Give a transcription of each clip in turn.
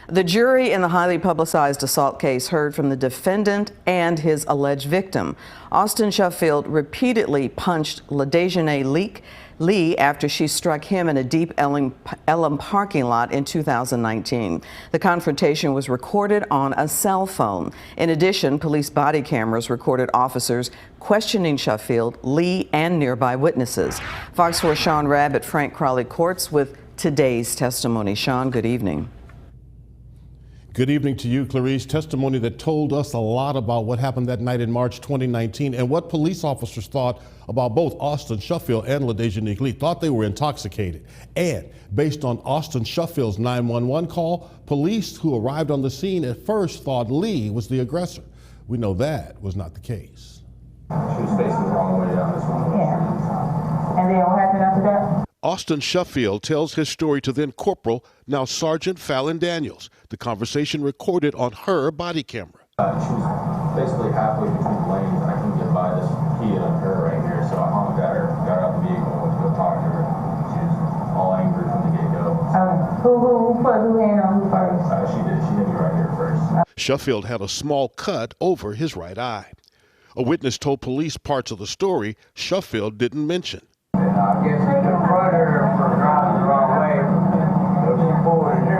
The jury in the highly publicized assault case heard from the defendant and his alleged victim. Austin Sheffield repeatedly punched LaDejanae Lee after she struck him in a deep Ellum parking lot in 2019. The confrontation was recorded on a cell phone. In addition, police body cameras recorded officers questioning Sheffield, Lee, and nearby witnesses. Fox 4 Sean Rabb at Frank Crowley Courts with today's testimony. Sean, good evening. Good evening to you, Clarice. Testimony that told us a lot about what happened that night in March 2019 and what police officers thought about both Austin Sheffield and LaDejanae Lee. Thought they were intoxicated. And based on Austin Sheffield's 911 call, police who arrived on the scene at first thought Lee was the aggressor. We know that was not the case. She was facing the wrong way down this one. Yeah. And then what happened after that? Austin Sheffield tells his story to then Corporal, now Sergeant Fallon Daniels. The conversation recorded on her body camera. She was basically halfway between lanes, and I couldn't get by this kid on her right here, so I honked at her, got out the vehicle, and went to go talk to her. She was all angry from the get-go. Who hit on who first? She did. She hit me right here first. Sheffield had a small cut over his right eye. A witness told police parts of the story Sheffield didn't mention. And I guess he confronted her for driving the wrong way, so she pulled in here.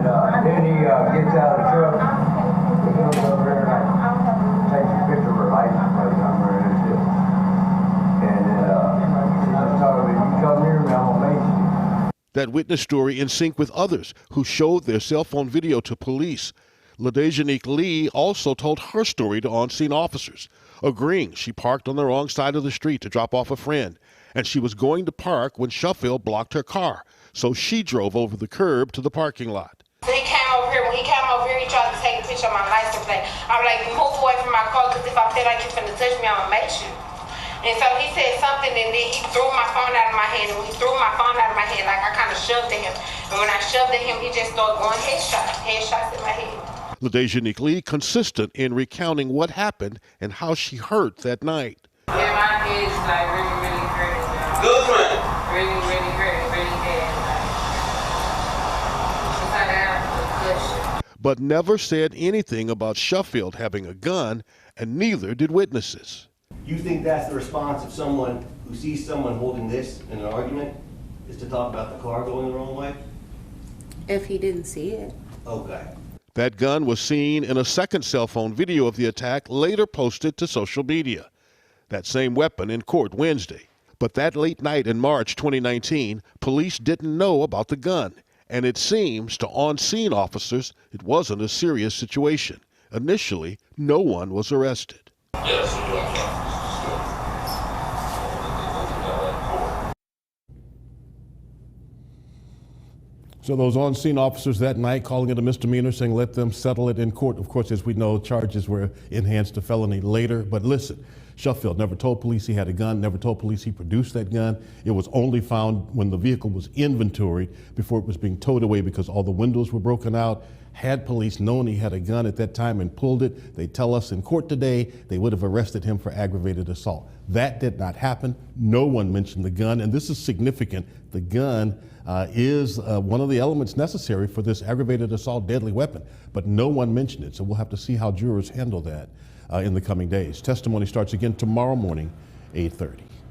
And then he gets out of the truck, he goes over there and takes a picture of her license plate number and everything. And she just told me, you come near me, I'm gonna make you. That witness story in sync with others who showed their cell phone video to police. LaDejanae Lee also told her story to on-scene officers, agreeing she parked on the wrong side of the street to drop off a friend, and she was going to park when Sheffield blocked her car, so she drove over the curb to the parking lot. So he came over here. When he came over here, he tried to take a picture of my license plate. I'm like, move away from my car, because if I feel like you're finna touch me, I'm gonna make you. And so he said something, and then he threw my phone out of my hand. And when he threw my phone out of my hand, like I kind of shoved at him. And when I shoved at him, he just started going headshots in my head. LaDejanae Lee consistent in recounting what happened and how she hurt that night. Yeah, my head is like really hurting now. Good one. Really hurting, really bad. Like, I got a concussion. But never said anything about Sheffield having a gun, and neither did witnesses. You think that's the response of someone who sees someone holding this in an argument, is to talk about the car going the wrong way? If he didn't see it. Okay. That gun was seen in a second cell phone video of the attack, later posted to social media. That same weapon in court Wednesday. But that late night in March 2019, police didn't know about the gun. And it seems to on-scene officers it wasn't a serious situation. Initially, no one was arrested. So those on-scene officers that night calling it a misdemeanor, saying let them settle it in court. Of course, as we know, charges were enhanced to felony later. But listen, Sheffield never told police he had a gun, never told police he produced that gun. It was only found when the vehicle was inventoried before it was being towed away because all the windows were broken out. Had police known he had a gun at that time and pulled it, they tell us in court today they would have arrested him for aggravated assault. That did not happen. No one mentioned the gun, and this is significant. The gun is one of the elements necessary for this aggravated assault deadly weapon, but no one mentioned it, so we'll have to see how jurors handle that in the coming days. Testimony starts again tomorrow morning, 8:30.